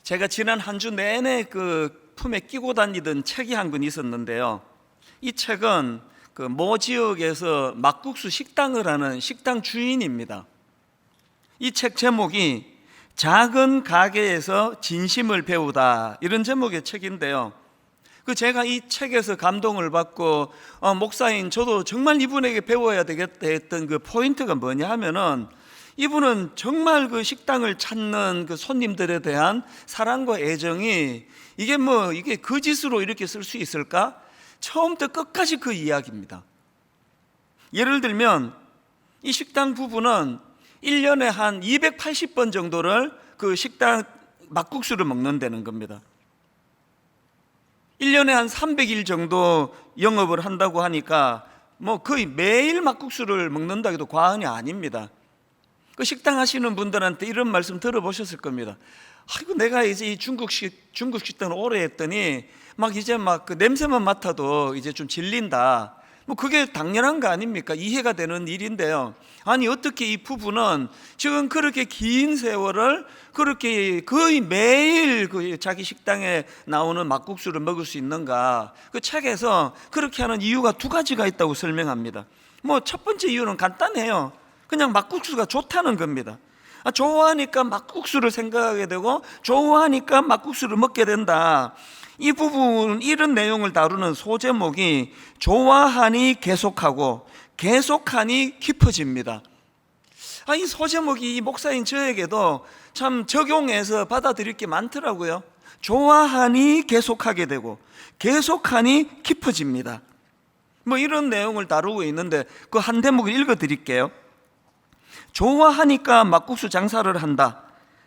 제가 지난 한 주 내내 그 품에 끼고 다니던 책이 한 권 있었는데요. 이 책은 그 모 지역에서 막국수 식당을 하는 식당 주인입니다. 이 책 제목이 작은 가게에서 진심을 배우다, 이런 제목의 책인데요. 제가 이 책에서 감동을 받고 목사인 저도 정말 이분에게 배워야 되겠다 했던 그 포인트가 뭐냐 하면은, 이분은 정말 그 식당을 찾는 그 손님들에 대한 사랑과 애정이 이게 거짓으로 이렇게 쓸 수 있을까? 처음부터 끝까지 그 이야기입니다. 예를 들면 이 식당 부부는 1년에 한 280번 정도를 그 식당 막국수를 먹는다는 겁니다. 1년에 한 300일 정도 영업을 한다고 하니까 거의 매일 막국수를 먹는다 해도 과언이 아닙니다. 그 식당 하시는 분들한테 이런 말씀 들어보셨을 겁니다. 아이고, 내가 이제 이 중국 식당을 오래 했더니 이제 그 냄새만 맡아도 이제 좀 질린다. 그게 당연한 거 아닙니까? 이해가 되는 일인데요. 아니, 어떻게 이 부부는 지금 그렇게 긴 세월을 그렇게 거의 매일 그 자기 식당에 나오는 막국수를 먹을 수 있는가? 그 책에서 그렇게 하는 이유가 두 가지가 있다고 설명합니다. 첫 번째 이유는 간단해요. 그냥 막국수가 좋다는 겁니다. 좋아하니까 막국수를 생각하게 되고 좋아하니까 막국수를 먹게 된다. 이 부분은 이런 내용을 다루는 소제목이 좋아하니 계속하고 계속하니 깊어집니다. 이 소제목이 이 목사인 저에게도 참 적용해서 받아들일 게 많더라고요. 좋아하니 계속하게 되고 계속하니 깊어집니다. 이런 내용을 다루고 있는데 그 한 대목을 읽어 드릴게요. 좋아하니까 막국수 장사를 한다.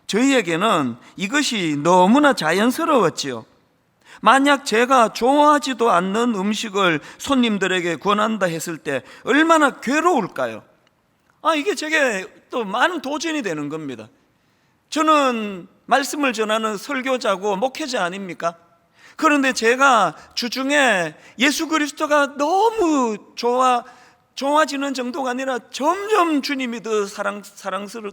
저희에게는 이것이 너무나 자연스러웠지요. 만약 제가 좋아하지도 않는 음식을 손님들에게 권한다 했을 때 얼마나 괴로울까요? 이게 제게 또 많은 도전이 되는 겁니다. 저는 말씀을 전하는 설교자고 목회자 아닙니까? 그런데 제가 주중에 예수 그리스도가 너무 좋아지는 정도가 아니라 점점 주님이 더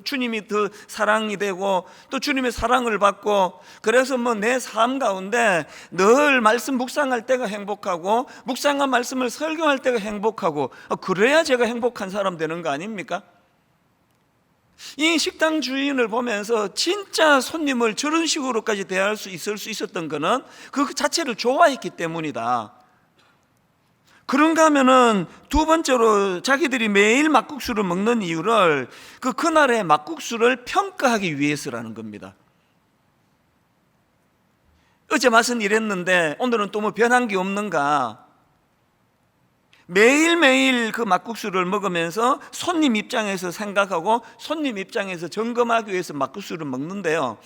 주님이 더 사랑이 되고 또 주님의 사랑을 받고, 그래서 내 삶 가운데 늘 말씀 묵상할 때가 행복하고 묵상한 말씀을 설교할 때가 행복하고, 그래야 제가 행복한 사람 되는 거 아닙니까? 이 식당 주인을 보면서 진짜 손님을 저런 식으로까지 대할 수 있었던 거는 그 자체를 좋아했기 때문이다. 그런가 하면은 두 번째로 자기들이 매일 막국수를 먹는 이유를 그날의 막국수를 평가하기 위해서라는 겁니다. 어제 맛은 이랬는데 오늘은 또 변한 게 없는가? 매일매일 그 막국수를 먹으면서 손님 입장에서 생각하고 손님 입장에서 점검하기 위해서 막국수를 먹는데요,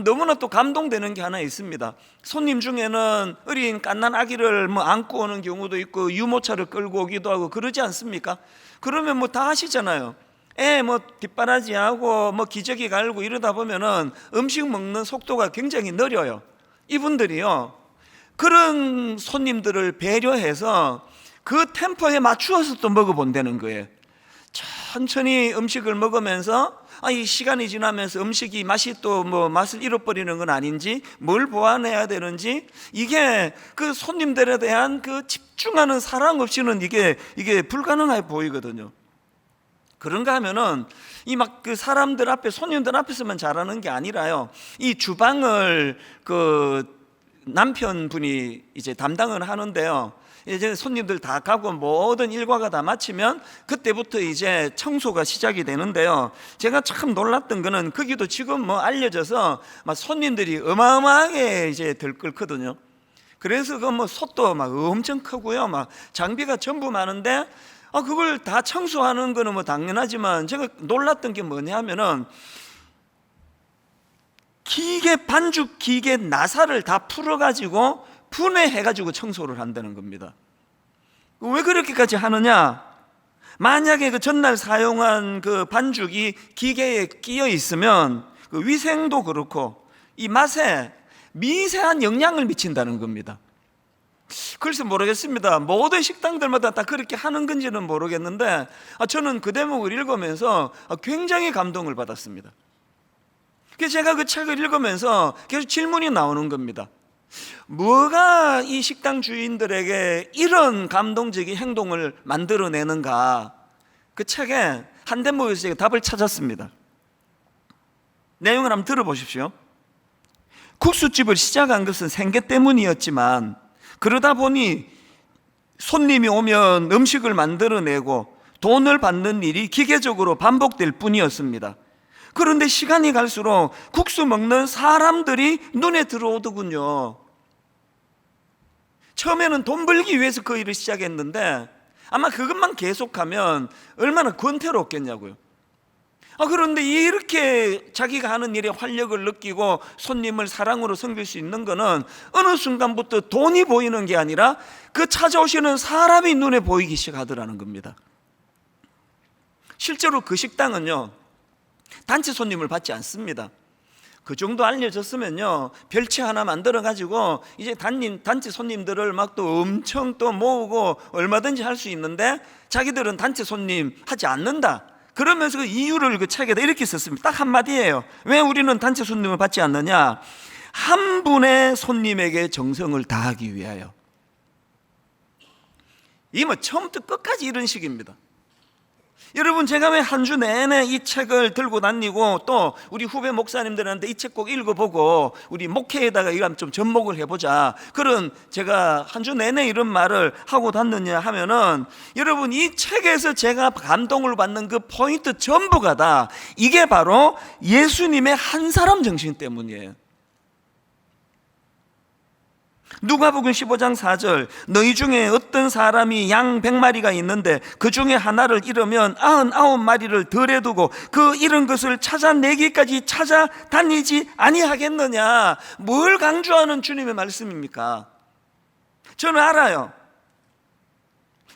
너무나 또 감동되는 게 하나 있습니다. 손님 중에는 어린 갓난 아기를 안고 오는 경우도 있고 유모차를 끌고 오기도 하고 그러지 않습니까? 그러면 다 하시잖아요. 애 뒷바라지하고 기저귀 갈고 이러다 보면은 음식 먹는 속도가 굉장히 느려요. 이분들이요, 그런 손님들을 배려해서 그 템포에 맞추어서 또 먹어본다는 거예요. 천천히 음식을 먹으면서 이 시간이 지나면서 음식이 맛이 또 맛을 잃어버리는 건 아닌지, 뭘 보완해야 되는지, 이게 그 손님들에 대한 그 집중하는 사랑 없이는 이게 불가능해 보이거든요. 그런가 하면은 그 사람들 앞에, 손님들 앞에서만 잘하는 게 아니라요, 이 주방을 그 남편분이 이제 담당을 하는데요, 이제 손님들 다 가고 모든 일과가 다 마치면 그때부터 이제 청소가 시작이 되는데요, 제가 참 놀랐던 거는 거기도 지금 알려져서 손님들이 어마어마하게 이제 들끓거든요. 그래서 솥도 엄청 크고요, 장비가 전부 많은데 그걸 다 청소하는 거는 당연하지만 제가 놀랐던 게 뭐냐면은 반죽 기계 나사를 다 풀어가지고 분해해가지고 청소를 한다는 겁니다. 왜 그렇게까지 하느냐? 만약에 그 전날 사용한 그 반죽이 기계에 끼어 있으면 그 위생도 그렇고 이 맛에 미세한 영향을 미친다는 겁니다. 글쎄 모르겠습니다. 모든 식당들마다 다 그렇게 하는 건지는 모르겠는데 저는 그 대목을 읽으면서 굉장히 감동을 받았습니다. 그래서 제가 그 책을 읽으면서 계속 질문이 나오는 겁니다. 뭐가 이 식당 주인들에게 이런 감동적인 행동을 만들어내는가? 그 책에 한 대목에서 제가 답을 찾았습니다. 내용을 한번 들어보십시오. 국수집을 시작한 것은 생계 때문이었지만 그러다 보니 손님이 오면 음식을 만들어내고 돈을 받는 일이 기계적으로 반복될 뿐이었습니다. 그런데 시간이 갈수록 국수 먹는 사람들이 눈에 들어오더군요. 처음에는 돈 벌기 위해서 그 일을 시작했는데 아마 그것만 계속하면 얼마나 권태롭겠냐고요. 그런데 이렇게 자기가 하는 일에 활력을 느끼고 손님을 사랑으로 섬길 수 있는 거는 어느 순간부터 돈이 보이는 게 아니라 그 찾아오시는 사람이 눈에 보이기 시작하더라는 겁니다. 실제로 그 식당은요, 단체 손님을 받지 않습니다. 그 정도 알려졌으면요, 별채 하나 만들어 가지고 이제 단체 손님들을 막 또 엄청 또 모으고 얼마든지 할 수 있는데 자기들은 단체 손님 하지 않는다. 그러면서 그 이유를 그 책에다 이렇게 썼습니다. 딱 한마디예요. 왜 우리는 단체 손님을 받지 않느냐? 한 분의 손님에게 정성을 다하기 위하여. 이 뭐 처음부터 끝까지 이런 식입니다. 여러분, 제가 왜 한 주 내내 이 책을 들고 다니고 또 우리 후배 목사님들한테 이 책 꼭 읽어보고 우리 목회에다가 이거 좀 접목을 해보자, 그런 제가 한 주 내내 이런 말을 하고 다녔냐 하면은, 여러분, 이 책에서 제가 감동을 받는 그 포인트 전부가 다 이게 바로 예수님의 한 사람 정신 때문이에요. 누가복음 15장 4절, 너희 중에 어떤 사람이 양 100마리가 있는데 그 중에 하나를 잃으면 99마리를 덜에 두고 그 잃은 것을 찾아내기까지 찾아다니지 아니하겠느냐? 뭘 강조하는 주님의 말씀입니까? 저는 알아요.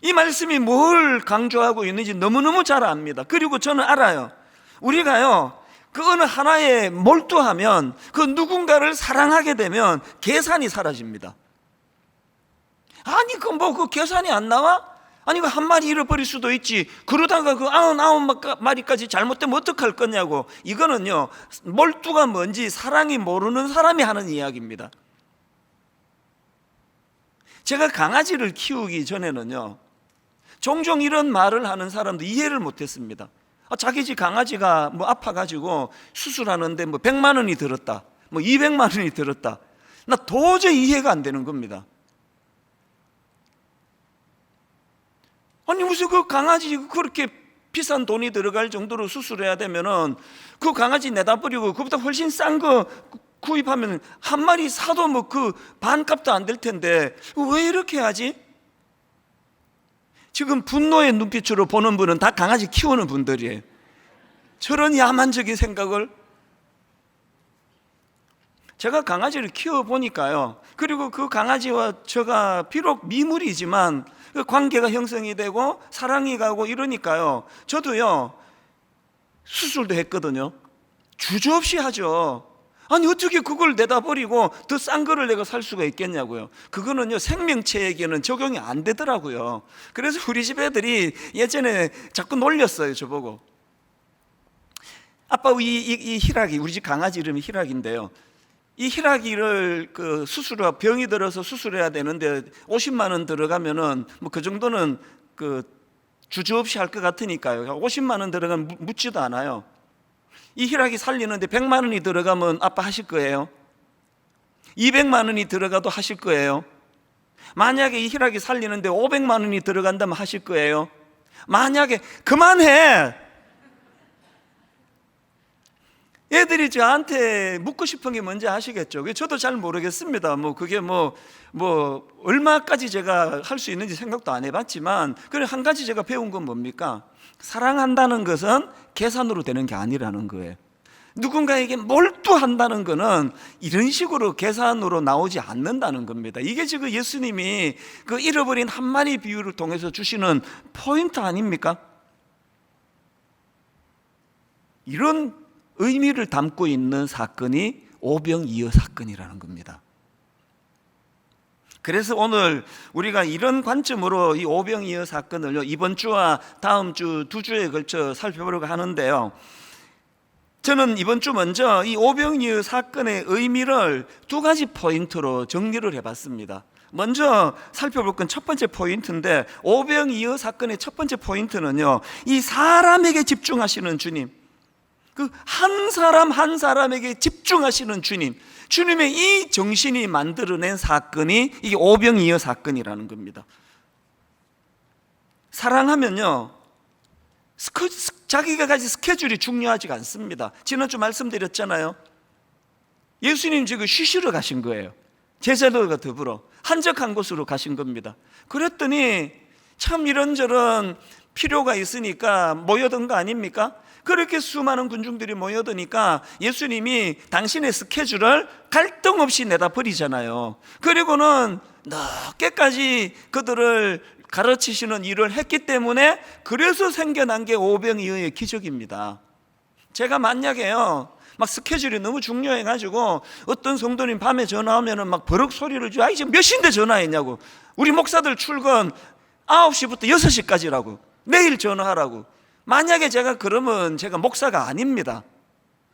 이 말씀이 뭘 강조하고 있는지 너무너무 잘 압니다. 그리고 저는 알아요. 우리가요, 그 어느 하나에 몰두하면, 그 누군가를 사랑하게 되면 계산이 사라집니다. 아니, 그 계산이 안 나와? 아니, 그 한 마리 잃어버릴 수도 있지. 그러다가 그 99마리까지 잘못되면 어떡할 거냐고. 이거는요, 몰두가 뭔지 사랑이 모르는 사람이 하는 이야기입니다. 제가 강아지를 키우기 전에는요, 종종 이런 말을 하는 사람도 이해를 못했습니다. 자기 집 강아지가 뭐 아파가지고 수술하는데 뭐 100만 원이 들었다, 뭐 200만 원이 들었다. 나 도저히 이해가 안 되는 겁니다. 아니, 무슨 그 강아지 그렇게 비싼 돈이 들어갈 정도로 수술해야 되면은 그 강아지 내다 버리고 그보다 훨씬 싼 거 구입하면 한 마리 사도 뭐 그 반값도 안 될 텐데 왜 이렇게 하지? 지금 분노의 눈빛으로 보는 분은 다 강아지 키우는 분들이에요. 저런 야만적인 생각을. 제가 강아지를 키워보니까요, 그리고 그 강아지와 저가 비록 미물이지만 그 관계가 형성이 되고 사랑이 가고 이러니까요, 저도요 수술도 했거든요. 주저없이 하죠. 아니, 어떻게 그걸 내다 버리고 더 싼 거를 내가 살 수가 있겠냐고요. 그거는요, 생명체에게는 적용이 안 되더라고요. 그래서 우리 집 애들이 예전에 자꾸 놀렸어요, 저보고. 아빠, 이 희락이, 우리 집 강아지 이름이 희락인데요, 이 희락이를 그 수술하 병이 들어서 수술해야 되는데 50만 원 들어가면은 뭐 그 정도는 그 주저없이 할 것 같으니까요. 50만 원 들어가면 묻지도 않아요. 이 희락이 살리는데 100만 원이 들어가면 아빠 하실 거예요? 200만 원이 들어가도 하실 거예요? 만약에 이 희락이 살리는데 500만 원이 들어간다면 하실 거예요? 만약에, 그만해! 애들이 저한테 묻고 싶은 게 뭔지 아시겠죠? 저도 잘 모르겠습니다. 그게 얼마까지 제가 할 수 있는지 생각도 안 해봤지만, 그래, 한 가지 제가 배운 건 뭡니까? 사랑한다는 것은 계산으로 되는 게 아니라는 거예요. 누군가에게 몰두한다는 것은 이런 식으로 계산으로 나오지 않는다는 겁니다. 이게 지금 예수님이 그 잃어버린 한 마리 비유를 통해서 주시는 포인트 아닙니까? 이런 의미를 담고 있는 사건이 오병이어 사건이라는 겁니다. 그래서 오늘 우리가 이런 관점으로 이 오병이어 사건을 이번 주와 다음 주 두 주에 걸쳐 살펴보려고 하는데요, 저는 이번 주 먼저 이 오병이어 사건의 의미를 두 가지 포인트로 정리를 해봤습니다. 먼저 살펴볼 건 첫 번째 포인트인데, 오병이어 사건의 첫 번째 포인트는요, 이 사람에게 집중하시는 주님, 그 한 사람 한 사람에게 집중하시는 주님, 주님의 이 정신이 만들어낸 사건이 이게 오병이어 사건이라는 겁니다. 사랑하면요, 자기가 가진 스케줄이 중요하지가 않습니다. 지난주 말씀드렸잖아요. 예수님 지금 쉬시러 가신 거예요. 제자들과 더불어 한적한 곳으로 가신 겁니다. 그랬더니 참 이런저런 필요가 있으니까 모여든 거 아닙니까? 그렇게 수많은 군중들이 모여드니까 예수님이 당신의 스케줄을 갈등 없이 내다 버리잖아요. 그리고는 늦게까지 그들을 가르치시는 일을 했기 때문에, 그래서 생겨난 게 오병이어의 기적입니다. 제가 만약에요, 막 스케줄이 너무 중요해가지고 어떤 성도님 밤에 전화 오면은 막 버럭 소리를 줘. 지금 몇 시인데 전화했냐고. 우리 목사들 출근 9시부터 6시까지라고. 내일 전화하라고. 만약에 제가 그러면 제가 목사가 아닙니다.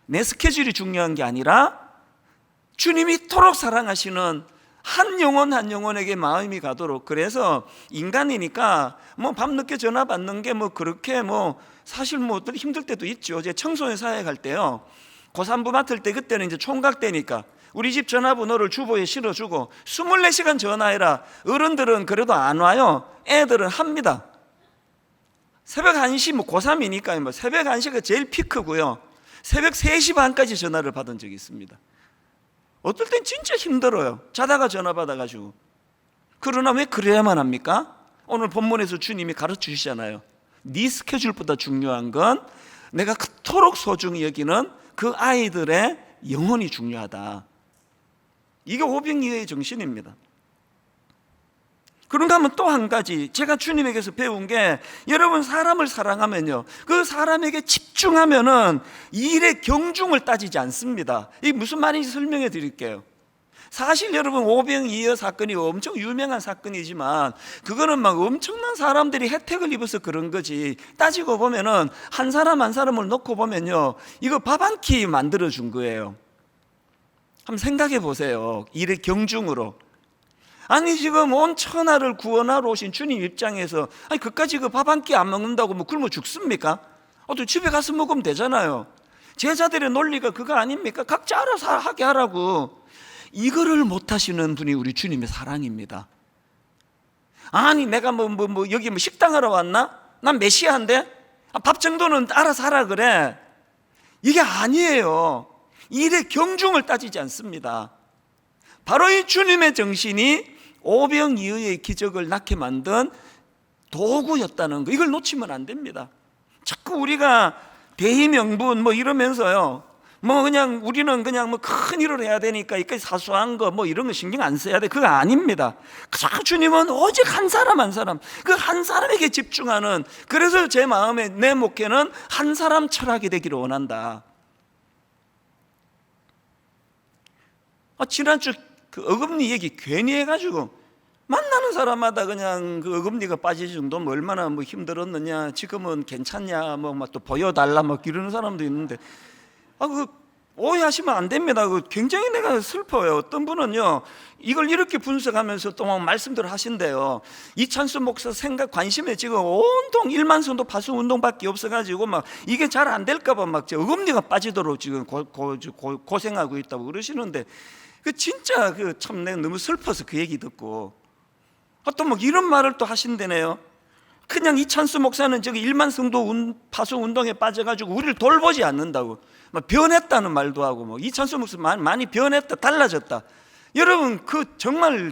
내 스케줄이 중요한 게 아니라 주님이 이토록 사랑하시는 한 영혼 한 영혼에게 마음이 가도록. 그래서 인간이니까 뭐 밤늦게 전화 받는 게 뭐 그렇게 뭐 사실 뭐 힘들 때도 있죠. 제가 청소년 사회 갈 때요, 고3부 맡을 때, 그때는 이제 총각 때니까 우리 집 전화번호를 주보에 실어주고 24시간 전화해라. 어른들은 그래도 안 와요. 애들은 합니다. 새벽 1시, 뭐 고3이니까 뭐 새벽 1시가 제일 피크고요, 새벽 3시 반까지 전화를 받은 적이 있습니다. 어떨 땐 진짜 힘들어요, 자다가 전화 받아가지고. 그러나 왜 그래야만 합니까? 오늘 본문에서 주님이 가르쳐 주시잖아요. 네 스케줄보다 중요한 건 내가 그토록 소중히 여기는 그 아이들의 영혼이 중요하다. 이게 오병이어의 정신입니다. 그런가 하면 또 한 가지 제가 주님에게서 배운 게, 여러분 사람을 사랑하면요, 그 사람에게 집중하면은 일의 경중을 따지지 않습니다. 이게 무슨 말인지 설명해 드릴게요. 사실 여러분 오병이어 사건이 엄청 유명한 사건이지만 그거는 막 엄청난 사람들이 혜택을 입어서 그런 거지, 따지고 보면은 한 사람 한 사람을 놓고 보면요, 이거 밥 한 끼 만들어 준 거예요. 한번 생각해 보세요. 일의 경중으로. 아니 지금 온 천하를 구원하러 오신 주님 입장에서, 아니 그까지 그 밥 한 끼 안 먹는다고 뭐 굶어 죽습니까? 또 집에 가서 먹으면 되잖아요. 제자들의 논리가 그거 아닙니까? 각자 알아서 하게 하라고. 이거를 못 하시는 분이 우리 주님의 사랑입니다. 아니 내가 여기 식당하러 왔나? 난 메시아인데 밥 정도는 알아서 하라 그래. 이게 아니에요. 일의 경중을 따지지 않습니다. 바로 이 주님의 정신이 오병이어의 기적을 낳게 만든 도구였다는 거, 이걸 놓치면 안 됩니다. 자꾸 우리가 대의명분 뭐 이러면서요, 뭐 그냥 우리는 그냥 뭐 큰 일을 해야 되니까 이까지 사소한 거 뭐 이런 거 신경 안 써야 돼, 그거 아닙니다. 주님은 오직 한 사람 한 사람, 그 한 사람에게 집중하는, 그래서 제 마음에 내 목회는 한 사람 철학이 되기를 원한다. 지난주 그 어금니 얘기 괜히 해가지고 만나는 사람마다 그냥 그 어금니가 빠질 정도면 얼마나 뭐 힘들었느냐, 지금은 괜찮냐, 뭐 또 보여달라 막 이러는 사람도 있는데, 그 오해하시면 안 됩니다. 그 굉장히 내가 슬퍼요. 어떤 분은요, 이걸 이렇게 분석하면서 또 막 말씀들을 하신대요. 이찬수 목사 생각 관심에 지금 온통 1만 성도 파수 운동밖에 없어가지고 막 이게 잘 안 될까봐 막 어금니가 빠지도록 지금 고생하고 있다고 그러시는데, 그 진짜 그 참 내가 너무 슬퍼서 그 얘기 듣고, 또 막 이런 말을 또 하신대네요. 그냥 이찬수 목사는 저기 1만 성도 파수 운동에 빠져가지고 우리를 돌보지 않는다고 막 변했다는 말도 하고, 뭐 이찬수 목사 많이 변했다, 달라졌다. 여러분 그 정말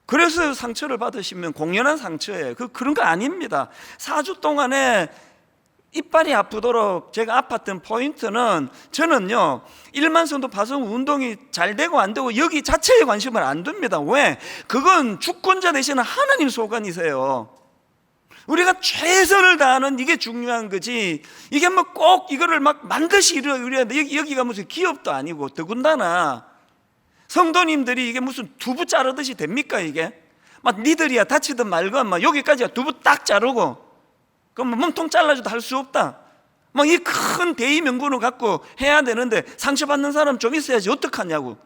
그래서 상처를 받으시면 공연한 상처예요. 그런 거 아닙니다. 4주 동안에 이빨이 아프도록 제가 아팠던 포인트는, 저는요 1만 성도 파송 운동이 잘 되고 안 되고 여기 자체에 관심을 안 둡니다. 왜? 그건 주권자 되시는 하나님 소관이세요. 우리가 최선을 다하는 이게 중요한 거지, 이게 뭐 꼭 이거를 막 반드시 이래야 돼, 여기가 무슨 기업도 아니고, 더군다나 성도님들이 이게 무슨 두부 자르듯이 됩니까? 이게 막 니들이야 다치든 말건 막 여기까지 두부 딱 자르고 그럼 몸통 잘라줘도 할 수 없다. 막 이 큰 대의 명분을 갖고 해야 되는데 상처받는 사람 좀 있어야지 어떡하냐고.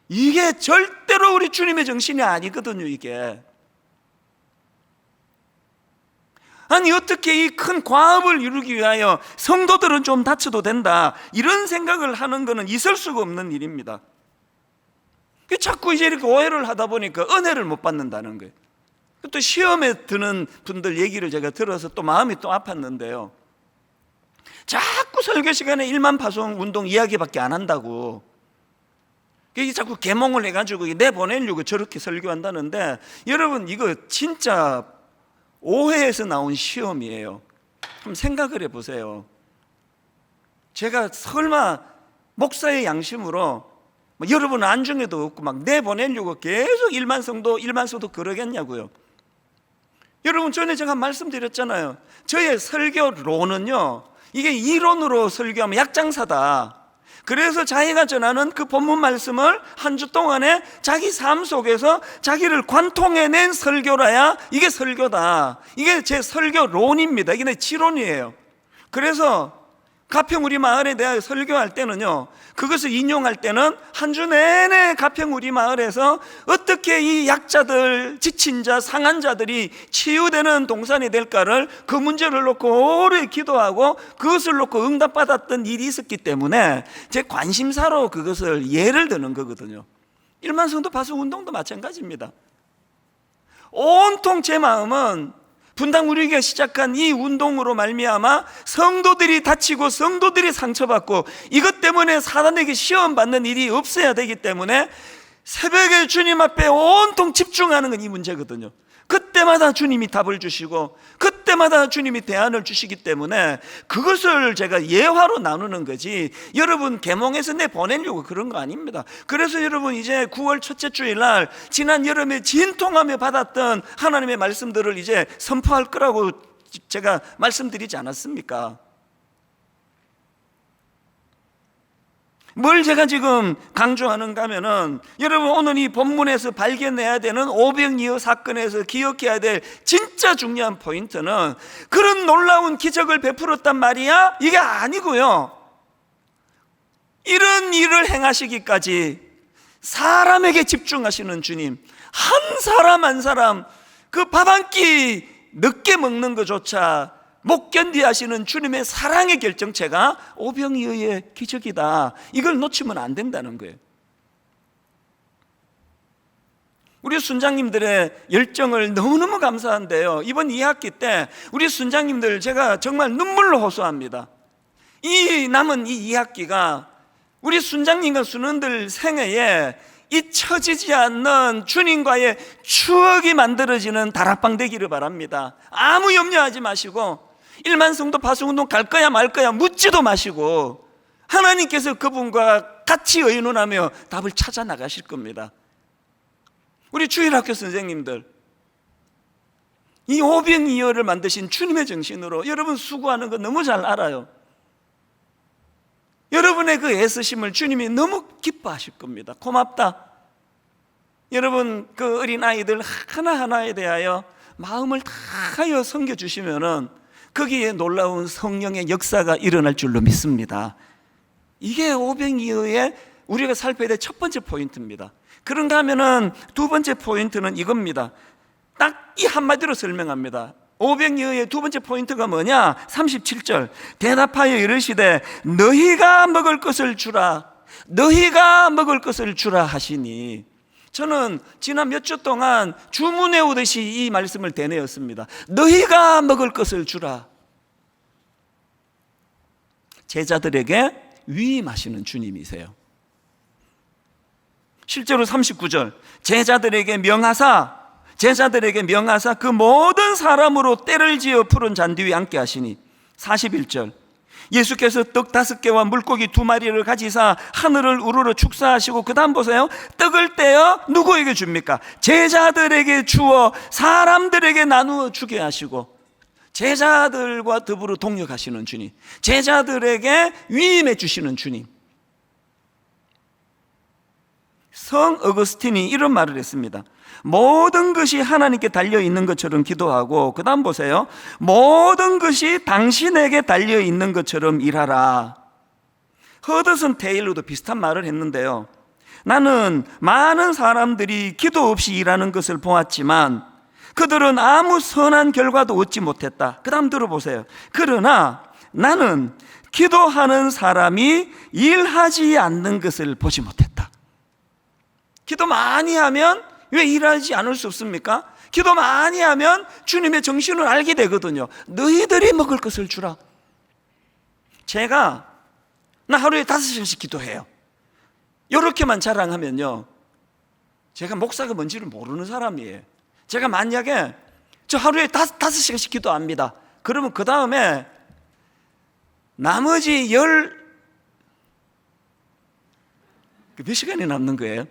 이게 절대로 우리 주님의 정신이 아니거든요, 이게. 아니 어떻게 이 큰 과업을 이루기 위하여 성도들은 좀 다쳐도 된다, 이런 생각을 하는 것은 있을 수가 없는 일입니다. 자꾸 이제 이렇게 오해를 하다 보니까 은혜를 못 받는다는 거예요. 또 시험에 드는 분들 얘기를 제가 들어서 또 마음이 또 아팠는데요, 자꾸 설교 시간에 1만 파송 운동 이야기밖에 안 한다고 자꾸 계몽을 해가지고 내보내려고 저렇게 설교한다는데, 여러분 이거 진짜 오해에서 나온 시험이에요. 한번 생각을 해보세요. 제가 설마 목사의 양심으로 여러분 안중에도 없고 막 내보내려고 계속 1만 성도 그러겠냐고요. 여러분 전에 제가 말씀드렸잖아요. 저의 설교로는요, 이게 이론으로 설교하면 약장사다. 그래서 자기가 전하는 그 본문 말씀을 한 주 동안에 자기 삶 속에서 자기를 관통해낸 설교라야 이게 설교다. 이게 제 설교론입니다. 이게 내 지론이에요. 그래서 가평 우리 마을에 대하여 설교할 때는요, 그것을 인용할 때는 한 주 내내 가평 우리 마을에서 어떻게 이 약자들, 지친 자, 상한 자들이 치유되는 동산이 될까를, 그 문제를 놓고 오래 기도하고 그것을 놓고 응답받았던 일이 있었기 때문에 제 관심사로 그것을 예를 드는 거거든요. 1만 성도 파송 운동도 마찬가지입니다. 온통 제 마음은 분당 우리가 시작한 이 운동으로 말미암아 성도들이 다치고 성도들이 상처받고 이것 때문에 사단에게 시험받는 일이 없어야 되기 때문에 새벽에 주님 앞에 온통 집중하는 건 이 문제거든요. 그때마다 주님이 답을 주시고 그때마다 주님이 대안을 주시기 때문에 그것을 제가 예화로 나누는 거지, 여러분 계몽해서 내보내려고 그런 거 아닙니다. 그래서 여러분 이제 9월 첫째 주일날 지난 여름에 진통하며 받았던 하나님의 말씀들을 이제 선포할 거라고 제가 말씀드리지 않았습니까? 뭘 제가 지금 강조하는가 하면은, 여러분 오늘 이 본문에서 발견해야 되는 오병이어 사건에서 기억해야 될 진짜 중요한 포인트는 그런 놀라운 기적을 베풀었단 말이야? 이게 아니고요, 이런 일을 행하시기까지 사람에게 집중하시는 주님, 한 사람 한 사람 그 밥 한 끼 늦게 먹는 것조차 못 견디하시는 주님의 사랑의 결정체가 오병이어의 기적이다. 이걸 놓치면 안 된다는 거예요. 우리 순장님들의 열정을 너무너무 감사한데요, 이번 2학기 때 우리 순장님들 제가 정말 눈물로 호소합니다. 이 남은 이 2학기가 우리 순장님과 순원들 생애에 잊혀지지 않는 주님과의 추억이 만들어지는 다락방 되기를 바랍니다. 아무 염려하지 마시고 1만 성도 파송운동 갈 거야 말 거야 묻지도 마시고 하나님께서 그분과 같이 의논하며 답을 찾아 나가실 겁니다. 우리 주일학교 선생님들, 이 오병이어를 만드신 주님의 정신으로 여러분 수고하는 거 너무 잘 알아요. 여러분의 그 애쓰심을 주님이 너무 기뻐하실 겁니다. 고맙다. 여러분 그 어린아이들 하나하나에 대하여 마음을 다하여 섬겨주시면은 거기에 놀라운 성령의 역사가 일어날 줄로 믿습니다. 이게 오병이어의 우리가 살펴야 될 첫 번째 포인트입니다. 그런가 하면은 두 번째 포인트는 이겁니다. 딱 이 한마디로 설명합니다. 오병이어의 두 번째 포인트가 뭐냐? 37절, 대답하여 이르시되 너희가 먹을 것을 주라, 너희가 먹을 것을 주라 하시니. 저는 지난 몇 주 동안 주문해 오듯이 이 말씀을 되뇌었습니다. 너희가 먹을 것을 주라. 제자들에게 위임하시는 주님이세요. 실제로 39절, 제자들에게 명하사 그 모든 사람으로 때를 지어 푸른 잔디 위에 앉게 하시니. 41절, 예수께서 떡 5개와 물고기 2마리를 가지사 하늘을 우러러 축사하시고 그 다음 보세요. 떡을 떼어 누구에게 줍니까? 제자들에게 주어 사람들에게 나누어 주게 하시고, 제자들과 더불어 동역하시는 주님, 제자들에게 위임해 주시는 주님. 성 어거스틴이 이런 말을 했습니다. 모든 것이 하나님께 달려있는 것처럼 기도하고, 그 다음 보세요. 모든 것이 당신에게 달려있는 것처럼 일하라. 허드슨 테일러도 비슷한 말을 했는데요. 나는 많은 사람들이 기도 없이 일하는 것을 보았지만 그들은 아무 선한 결과도 얻지 못했다. 그 다음 들어보세요. 그러나 나는 기도하는 사람이 일하지 않는 것을 보지 못했다. 기도 많이 하면 왜 일하지 않을 수 없습니까? 기도 많이 하면 주님의 정신을 알게 되거든요. 너희들이 먹을 것을 주라. 나 하루에 5시간씩 기도해요. 이렇게만 자랑하면요, 제가 목사가 뭔지를 모르는 사람이에요. 제가 만약에 저 하루에 5시간씩 기도합니다. 그러면 그 다음에 나머지 몇 시간이 남는 거예요?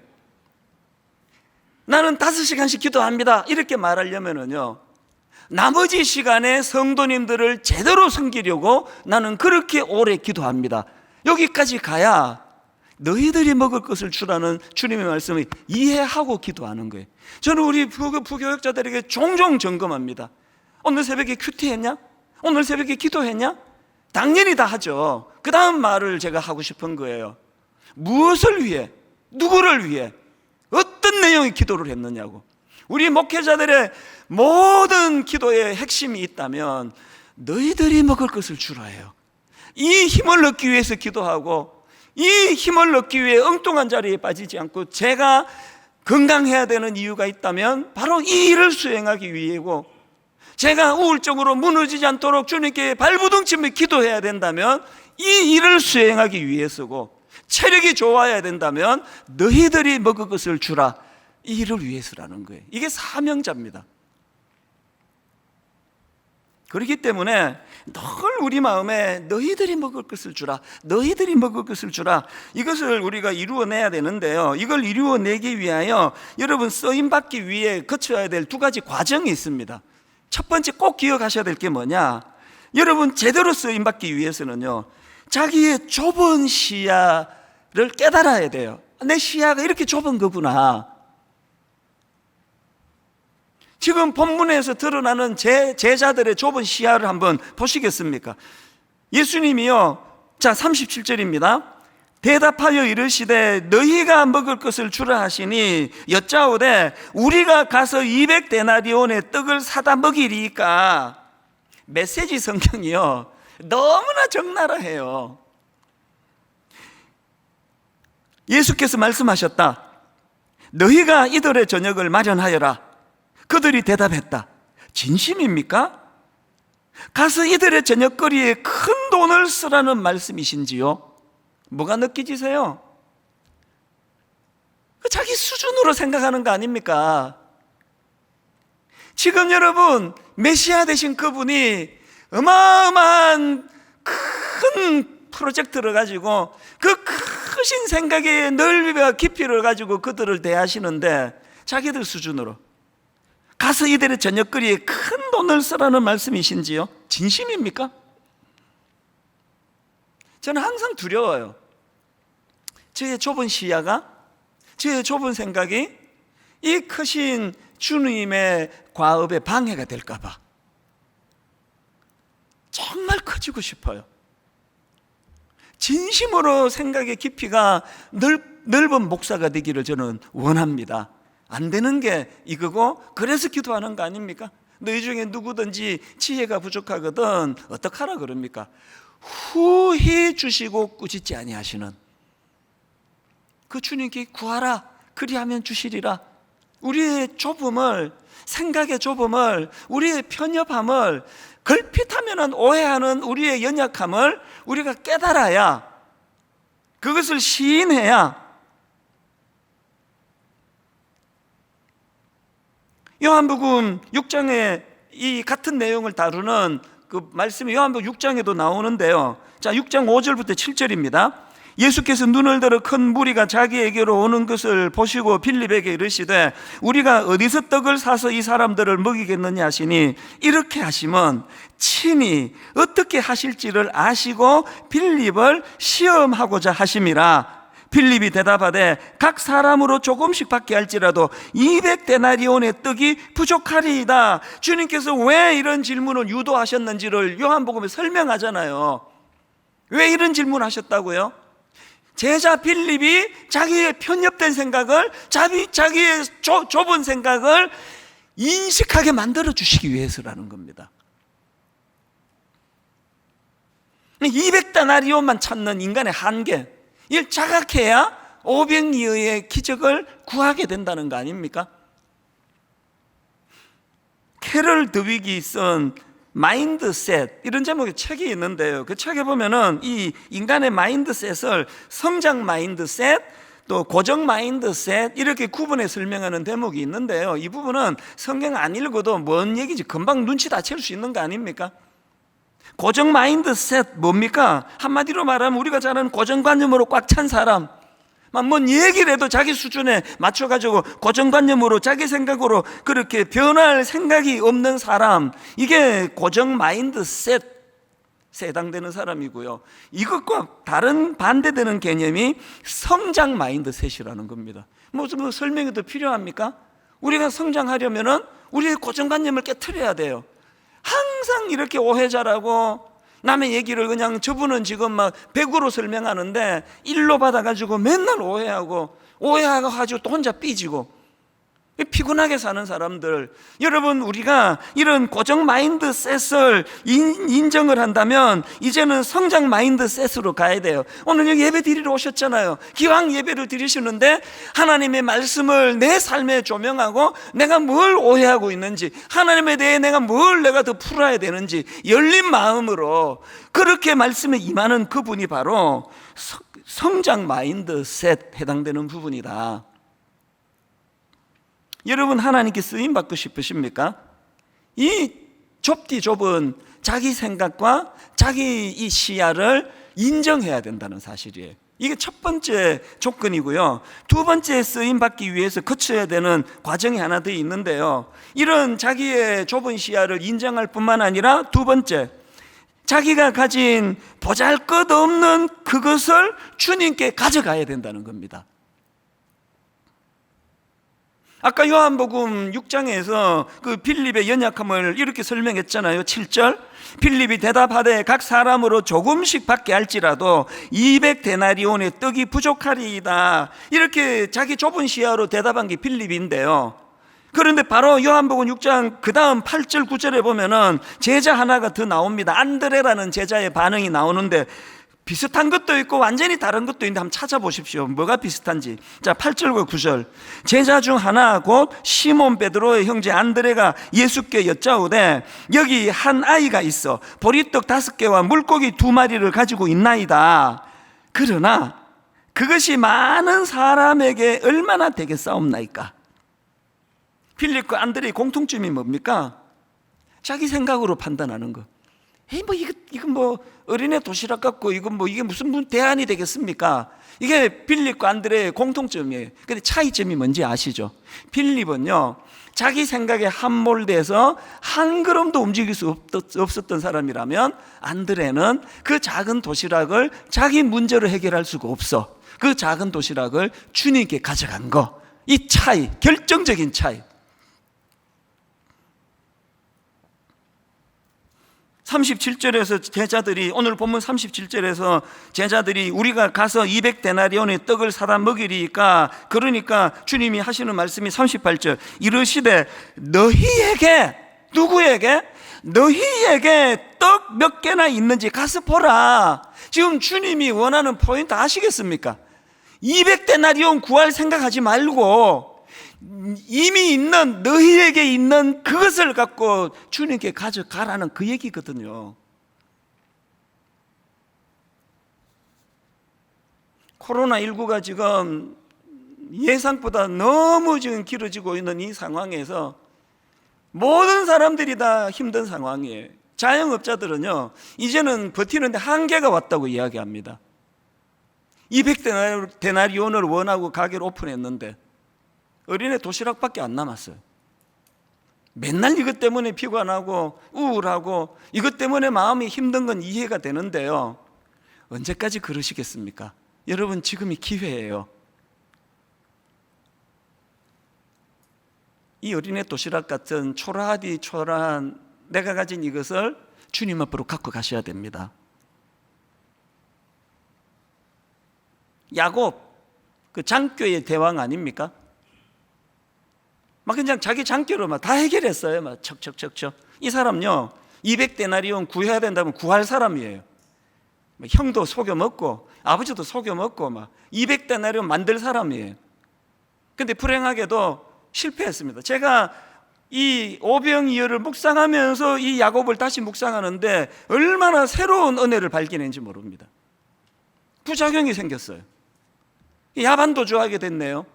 나는 5시간씩 기도합니다. 이렇게 말하려면요, 나머지 시간에 성도님들을 제대로 섬기려고 나는 그렇게 오래 기도합니다. 여기까지 가야 너희들이 먹을 것을 주라는 주님의 말씀을 이해하고 기도하는 거예요. 저는 우리 부교육자들에게 종종 점검합니다. 오늘 새벽에 큐티했냐? 오늘 새벽에 기도했냐? 당연히 다 하죠. 그 다음 말을 제가 하고 싶은 거예요. 무엇을 위해? 누구를 위해? 어떤 내용의 기도를 했느냐고. 우리 목회자들의 모든 기도의 핵심이 있다면 너희들이 먹을 것을 주라예요. 이 힘을 얻기 위해서 기도하고, 이 힘을 얻기 위해 엉뚱한 자리에 빠지지 않고, 제가 건강해야 되는 이유가 있다면 바로 이 일을 수행하기 위해고, 제가 우울증으로 무너지지 않도록 주님께 발부둥치며 기도해야 된다면 이 일을 수행하기 위해서고, 체력이 좋아야 된다면 너희들이 먹을 것을 주라, 이 일을 위해서라는 거예요. 이게 사명자입니다. 그렇기 때문에 늘 우리 마음에 너희들이 먹을 것을 주라, 너희들이 먹을 것을 주라, 이것을 우리가 이루어내야 되는데요, 이걸 이루어내기 위하여 여러분 쓰임받기 위해 거쳐야 될 2가지 과정이 있습니다. 첫 번째 꼭 기억하셔야 될 게 뭐냐, 여러분 제대로 쓰임받기 위해서는요, 자기의 좁은 시야를 깨달아야 돼요. 내 시야가 이렇게 좁은 거구나. 지금 본문에서 드러나는 제자들의 좁은 시야를 한번 보시겠습니까? 예수님이요, 자 37절입니다. 대답하여 이르시되 너희가 먹을 것을 주라 하시니 여짜오되 우리가 가서 200데나리온의 떡을 사다 먹이리까. 메시지 성경이요, 너무나 적나라해요. 예수께서 말씀하셨다. 너희가 이들의 저녁을 마련하여라. 그들이 대답했다. 진심입니까? 가서 이들의 저녁거리에 큰 돈을 쓰라는 말씀이신지요? 뭐가 느껴지세요? 자기 수준으로 생각하는 거 아닙니까? 지금 여러분 메시아 되신 그분이 어마어마한 큰 프로젝트를 가지고 그 크신 생각의 넓이와 깊이를 가지고 그들을 대하시는데 자기들 수준으로 가서 이들의 저녁거리에 큰 돈을 쓰라는 말씀이신지요? 진심입니까? 저는 항상 두려워요. 저의 좁은 시야가, 저의 좁은 생각이 이 크신 주님의 과업에 방해가 될까 봐 정말 커지고 싶어요. 진심으로 생각의 깊이가 넓은 목사가 되기를 저는 원합니다. 안 되는 게 이거고, 그래서 기도하는 거 아닙니까? 너희 중에 누구든지 지혜가 부족하거든 어떡하라 그럽니까? 후히 주시고 꾸짖지 아니하시는 그 주님께 구하라, 그리하면 주시리라. 우리의 좁음을, 생각의 좁음을, 우리의 편협함을, 걸핏하면 오해하는 우리의 연약함을 우리가 깨달아야, 그것을 시인해야 요한복음 6장에 이 같은 내용을 다루는 그 말씀이 요한복음 6장에도 나오는데요. 자, 6장 5절부터 7절입니다. 예수께서 눈을 들어 큰 무리가 자기에게로 오는 것을 보시고 빌립에게 이르시되 우리가 어디서 떡을 사서 이 사람들을 먹이겠느냐 하시니, 이렇게 하시면 친히 어떻게 하실지를 아시고 빌립을 시험하고자 하심이라. 필립이 대답하되 각 사람으로 조금씩 받게 할지라도 200데나리온의 떡이 부족하리이다. 주님께서 왜 이런 질문을 유도하셨는지를 요한복음에 설명하잖아요. 왜 이런 질문을 하셨다고요? 제자 필립이 자기의 편협된 생각을, 자기의 좁은 생각을 인식하게 만들어 주시기 위해서라는 겁니다. 200데나리온만 찾는 인간의 한계, 이걸 자각해야 500리어의 기적을 구하게 된다는 거 아닙니까? 캐럴 드윅이 쓴 마인드셋, 이런 제목의 책이 있는데요. 그 책에 보면은 이 인간의 마인드셋을 성장 마인드셋, 또 고정 마인드셋, 이렇게 구분해 설명하는 대목이 있는데요. 이 부분은 성경 안 읽어도 뭔 얘기인지 금방 눈치 다 챌 수 있는 거 아닙니까? 고정 마인드셋 뭡니까? 한마디로 말하면 우리가 잘 아는 고정관념으로 꽉 찬 사람, 뭔 얘기를 해도 자기 수준에 맞춰가지고 고정관념으로, 자기 생각으로 그렇게 변할 생각이 없는 사람, 이게 고정 마인드셋에 해당되는 사람이고요. 이것과 다른 반대되는 개념이 성장 마인드셋이라는 겁니다. 뭐 설명이 더 필요합니까? 우리가 성장하려면은 우리의 고정관념을 깨트려야 돼요. 항상 이렇게 오해자라고 남의 얘기를 그냥 저분은 지금 막 100으로 설명하는데 1로 받아가지고 맨날 오해하고 또 혼자 삐지고 피곤하게 사는 사람들, 여러분, 우리가 이런 고정 마인드셋을 인정을 한다면 이제는 성장 마인드셋으로 가야 돼요. 오늘 여기 예배 드리러 오셨잖아요. 기왕 예배를 드리시는데 하나님의 말씀을 내 삶에 조명하고 내가 뭘 오해하고 있는지, 하나님에 대해 내가 더 풀어야 되는지 열린 마음으로 그렇게 말씀에 임하는 그분이 바로 성장 마인드셋 해당되는 부분이다. 여러분, 하나님께 쓰임 받고 싶으십니까? 이 좁은 자기 생각과 자기 이 시야를 인정해야 된다는 사실이에요. 이게 첫 번째 조건이고요. 두 번째 쓰임 받기 위해서 거쳐야 되는 과정이 하나 더 있는데요. 이런 자기의 좁은 시야를 인정할 뿐만 아니라 두 번째, 자기가 가진 보잘것없는 그것을 주님께 가져가야 된다는 겁니다. 아까 요한복음 6장에서 그 필립의 연약함을 이렇게 설명했잖아요. 7절, 필립이 대답하되 각 사람으로 조금씩 받게 할지라도 200데나리온의 떡이 부족하리이다. 이렇게 자기 좁은 시야로 대답한 게 필립인데요. 그런데 바로 요한복음 6장 그 다음 8절 9절에 보면은 제자 하나가 더 나옵니다. 안드레라는 제자의 반응이 나오는데 비슷한 것도 있고 완전히 다른 것도 있는데 한번 찾아보십시오. 뭐가 비슷한지. 자, 8절과 9절. 제자 중 하나 곧 시몬 베드로의 형제 안드레가 예수께 여짜오되 여기 한 아이가 있어 보리떡 5개와 물고기 2마리를 가지고 있나이다. 그러나 그것이 많은 사람에게 얼마나 되겠사옵나이까? 필립과 안드레의 공통점이 뭡니까? 자기 생각으로 판단하는 거. 이건 뭐 어린애 도시락 같고 이게 무슨 대안이 되겠습니까? 이게 필립과 안드레의 공통점이에요. 근데 차이점이 뭔지 아시죠? 필립은요, 자기 생각에 함몰돼서 한 걸음도 움직일 수 없었던 사람이라면 안드레는 그 작은 도시락을 자기 문제로 해결할 수가 없어. 그 작은 도시락을 주님께 가져간 거. 이 차이, 결정적인 차이. 37절에서 제자들이, 오늘 본문 37절에서 제자들이 우리가 가서 200데나리온의 떡을 사다 먹이리까, 그러니까 주님이 하시는 말씀이 38절, 이르시되 너희에게, 누구에게? 너희에게 떡 몇 개나 있는지 가서 보라. 지금 주님이 원하는 포인트 아시겠습니까? 200데나리온 구할 생각하지 말고 이미 있는, 너희에게 있는 그것을 갖고 주님께 가져가라는 그 얘기거든요. 코로나19가 지금 예상보다 너무 지금 길어지고 있는 이 상황에서 모든 사람들이 다 힘든 상황이에요. 자영업자들은요, 이제는 버티는데 한계가 왔다고 이야기합니다. 200데나리온을 원하고 가게를 오픈했는데 어린애 도시락밖에 안 남았어요. 맨날 이것 때문에 피곤하고 우울하고 이것 때문에 마음이 힘든 건 이해가 되는데요, 언제까지 그러시겠습니까? 여러분, 지금이 기회예요. 이 어린애 도시락 같은 초라하디 초라한 내가 가진 이것을 주님 앞으로 갖고 가셔야 됩니다. 야곱, 그 장교의 대왕 아닙니까? 막 그냥 자기 장교로 막 다 해결했어요. 막 척척척척. 이 사람요, 200데나리온 구해야 된다면 구할 사람이에요. 형도 속여 먹고 아버지도 속여 먹고 막 200데나리온 만들 사람이에요. 근데 불행하게도 실패했습니다. 제가 이 오병이어를 묵상하면서 이 야곱을 다시 묵상하는데 얼마나 새로운 은혜를 발견했는지 모릅니다. 부작용이 생겼어요. 야반도주하게 됐네요.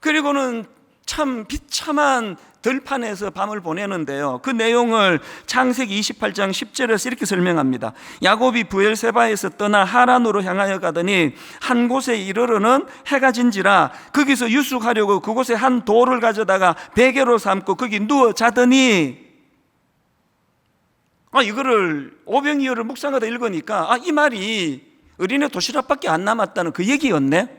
그리고는 참 비참한 들판에서 밤을 보내는데요, 그 내용을 창세기 28장 10절에서 이렇게 설명합니다. 야곱이 브엘세바에서 떠나 하란으로 향하여 가더니 한 곳에 이르러는 해가 진지라 거기서 유숙하려고 그곳에 한 돌을 가져다가 베개로 삼고 거기 누워 자더니, 이거를 오병이어를 묵상하다 읽으니까 이 말이 어린애 도시락밖에 안 남았다는 그 얘기였네.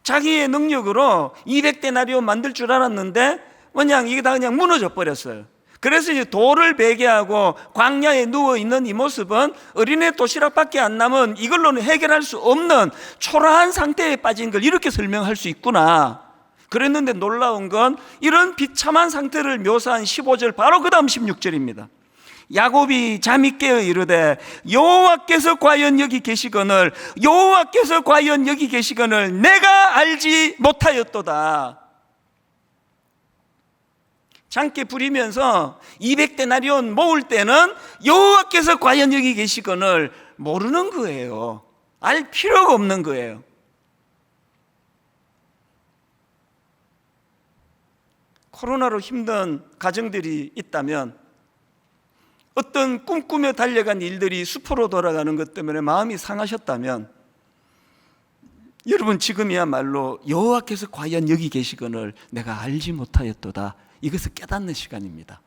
자기의 능력으로 200데나리온 만들 줄 알았는데 그냥 이게 다 그냥 무너져 버렸어요. 그래서 이제 돌을 베개하고 광야에 누워 있는 이 모습은 어린애 도시락밖에 안 남은, 이걸로는 해결할 수 없는 초라한 상태에 빠진 걸 이렇게 설명할 수 있구나. 그랬는데 놀라운 건 이런 비참한 상태를 묘사한 15절 바로 그 다음 16절입니다. 야곱이 잠이 깨어 이르되 여호와께서 과연 여기 계시거늘 여호와께서 과연 여기 계시거늘 내가 알지 못하였도다. 장깨 부리면서 200데나리온 모을 때는 여호와께서 과연 여기 계시거늘 모르는 거예요. 알 필요가 없는 거예요. 코로나로 힘든 가정들이 있다면, 어떤 꿈꾸며 달려간 일들이 수포로 돌아가는 것 때문에 마음이 상하셨다면, 여러분 지금이야말로 여호와께서 과연 여기 계시거늘 내가 알지 못하였도다, 이것을 깨닫는 시간입니다.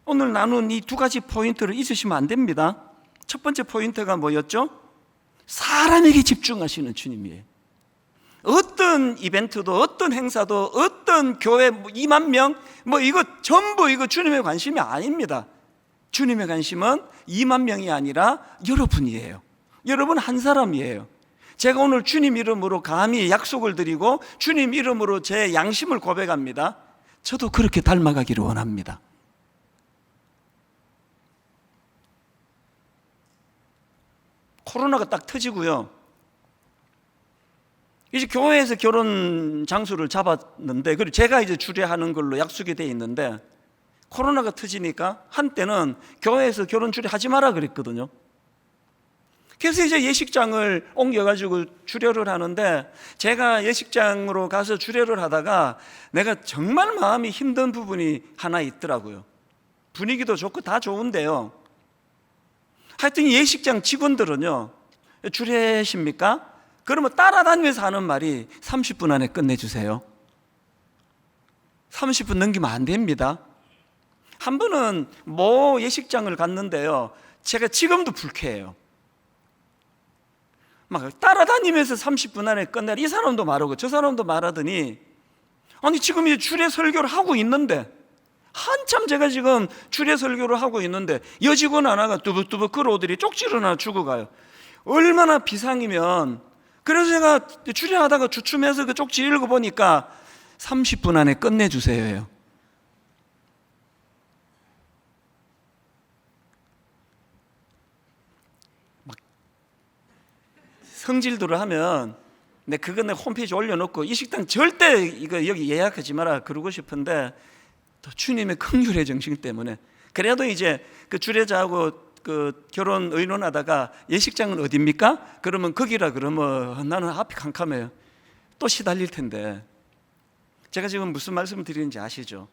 오늘 나눈 이 두 가지 포인트를 잊으시면 안 됩니다. 첫 번째 포인트가 뭐였죠? 사람에게 집중하시는 주님이에요. 어떤 이벤트도, 어떤 행사도, 어떤 교회 2만 명 이거 전부 이거 주님의 관심이 아닙니다. 주님의 관심은 2만 명이 아니라 여러분이에요. 여러분 한 사람이에요. 제가 오늘 주님 이름으로 감히 약속을 드리고 주님 이름으로 제 양심을 고백합니다. 저도 그렇게 닮아가기를 원합니다. 코로나가 딱 터지고요, 이제 교회에서 결혼 장소를 잡았는데, 그리고 제가 이제 주례하는 걸로 약속이 돼 있는데, 코로나가 터지니까 한때는 교회에서 결혼 주례하지 마라 그랬거든요. 그래서 이제 예식장을 옮겨가지고 주례를 하는데, 제가 예식장으로 가서 주례를 하다가 내가 정말 마음이 힘든 부분이 하나 있더라고요. 분위기도 좋고 다 좋은데요, 하여튼 예식장 직원들은요, 주례십니까? 그러면 따라다니면서 하는 말이 30분 안에 끝내주세요. 30분 넘기면 안 됩니다. 한 번은 모 예식장을 갔는데요, 제가 지금도 불쾌해요. 막 따라다니면서 30분 안에 끝내라, 이 사람도 말하고 저 사람도 말하더니, 아니 지금 이 주례 설교를 하고 있는데, 한참 제가 지금 주례 설교를 하고 있는데 여직원 하나가 뚜벅뚜벅 걸어오더니 쪽지를 하나 주고 가요. 얼마나 비상이면. 그래서 제가 주례하다가 주춤해서 그 쪽지 읽어보니까 30분 안에 끝내주세요. 막 성질들을 하면 그거 내 홈페이지 올려놓고 이 식당 절대 이거 여기 예약하지 마라 그러고 싶은데, 또 주님의 긍휼의 정신 때문에. 그래도 이제 그 주례자하고 그 결혼 의논하다가 예식장은 어디입니까? 그러면 거기라 그러면 나는 앞이 캄캄해요. 또 시달릴 텐데. 제가 지금 무슨 말씀을 드리는지 아시죠?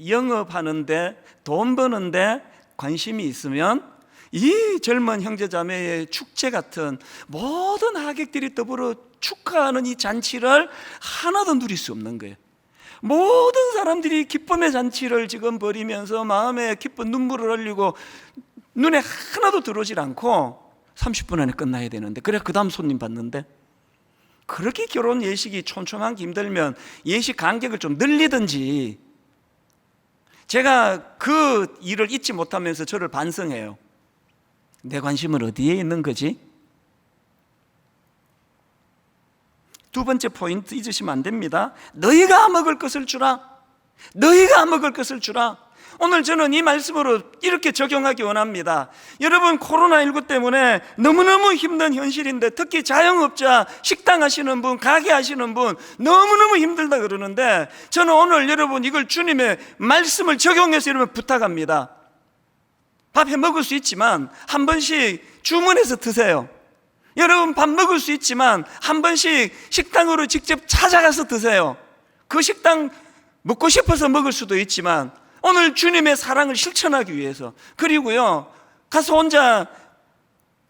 영업하는데 돈 버는데 관심이 있으면 이 젊은 형제자매의 축제 같은 모든 하객들이 더불어 축하하는 이 잔치를 하나도 누릴 수 없는 거예요. 모든 사람들이 기쁨의 잔치를 지금 벌이면서 마음에 기쁜 눈물을 흘리고 눈에 하나도 들어오질 않고 30분 안에 끝나야 되는데, 그래 그 다음 손님 받는데, 그렇게 결혼 예식이 촘촘하기 힘들면 예식 간격을 좀 늘리든지. 제가 그 일을 잊지 못하면서 저를 반성해요. 내 관심은 어디에 있는 거지? 두 번째 포인트 잊으시면 안 됩니다. 너희가 먹을 것을 주라. 너희가 먹을 것을 주라. 오늘 저는 이 말씀으로 이렇게 적용하기 원합니다. 여러분, 코로나19 때문에 너무너무 힘든 현실인데, 특히 자영업자, 식당 하시는 분, 가게 하시는 분 너무너무 힘들다 그러는데, 저는 오늘 여러분 이걸 주님의 말씀을 적용해서 여러분 부탁합니다. 밥해 먹을 수 있지만 한 번씩 주문해서 드세요. 여러분, 밥 먹을 수 있지만 한 번씩 식당으로 직접 찾아가서 드세요. 그 식당 먹고 싶어서 먹을 수도 있지만 오늘 주님의 사랑을 실천하기 위해서. 그리고요, 가서 혼자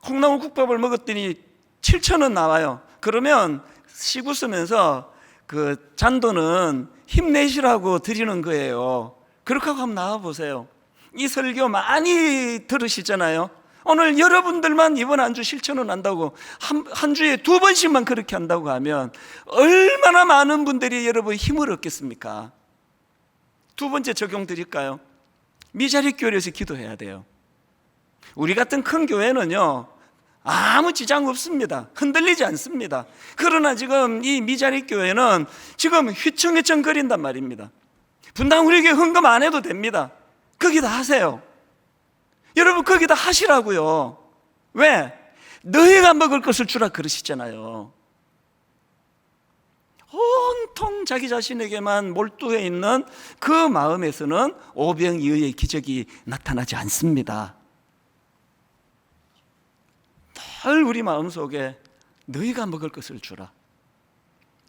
콩나물 국밥을 먹었더니 7,000원 나와요. 그러면 시구 쓰면서 그 잔돈은 힘내시라고 드리는 거예요. 그렇게 하고 한번 나와보세요. 이 설교 많이 들으시잖아요. 오늘 여러분들만 이번 한 주 실천을 한다고, 한 주에 2번씩만 그렇게 한다고 하면 얼마나 많은 분들이 여러분 힘을 얻겠습니까? 두 번째 적용 드릴까요? 미자리 교회에서 기도해야 돼요. 우리 같은 큰 교회는요, 아무 지장 없습니다. 흔들리지 않습니다. 그러나 지금 이 미자리 교회는 지금 휘청휘청 거린단 말입니다. 분당 우리 교회 헌금 안 해도 됩니다. 거기다 하세요. 여러분, 거기다 하시라고요. 왜? 너희가 먹을 것을 주라 그러시잖아요. 온통 자기 자신에게만 몰두해 있는 그 마음에서는 오병이어의 기적이 나타나지 않습니다. 늘 우리 마음속에 너희가 먹을 것을 주라.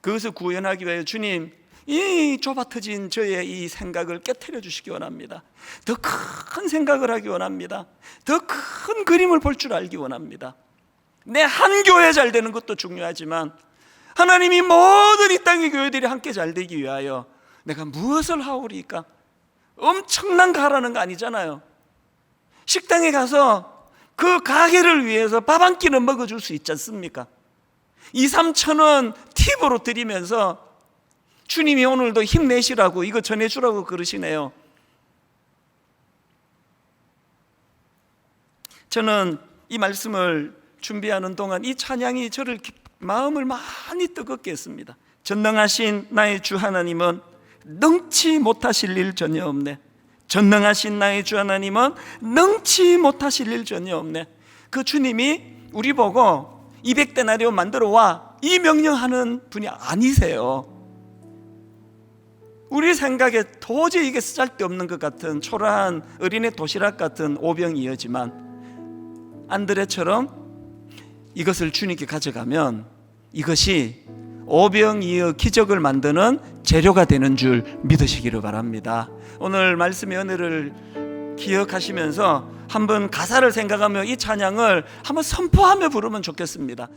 그것을 구현하기 위해 주님, 이 좁아터진 저의 이 생각을 깨트려 주시기 원합니다. 더 큰 생각을 하기 원합니다. 더 큰 그림을 볼 줄 알기 원합니다. 내 한 교회 잘 되는 것도 중요하지만 하나님이 모든 이 땅의 교회들이 함께 잘 되기 위하여 내가 무엇을 하오리까? 엄청난 가라는 거 아니잖아요. 식당에 가서 그 가게를 위해서 밥 한 끼는 먹어줄 수 있지 않습니까? 2-3천 원 팁으로 드리면서 주님이 오늘도 힘내시라고 이거 전해주라고 그러시네요. 저는 이 말씀을 준비하는 동안 이 찬양이 저를 마음을 많이 뜨겁게 했습니다. 전능하신 나의 주 하나님은 능치 못하실 일 전혀 없네. 전능하신 나의 주 하나님은 능치 못하실 일 전혀 없네. 그 주님이 우리 보고 200데나리온 만들어 와, 이 명령하는 분이 아니세요. 우리 생각에 도저히 이게 쓰잘데없는 것 같은 초라한 어린애 도시락 같은 오병이어지만 안드레처럼 이것을 주님께 가져가면 이것이 오병이어 기적을 만드는 재료가 되는 줄 믿으시기를 바랍니다. 오늘 말씀의 은혜를 기억하시면서 한번 가사를 생각하며 이 찬양을 한번 선포하며 부르면 좋겠습니다.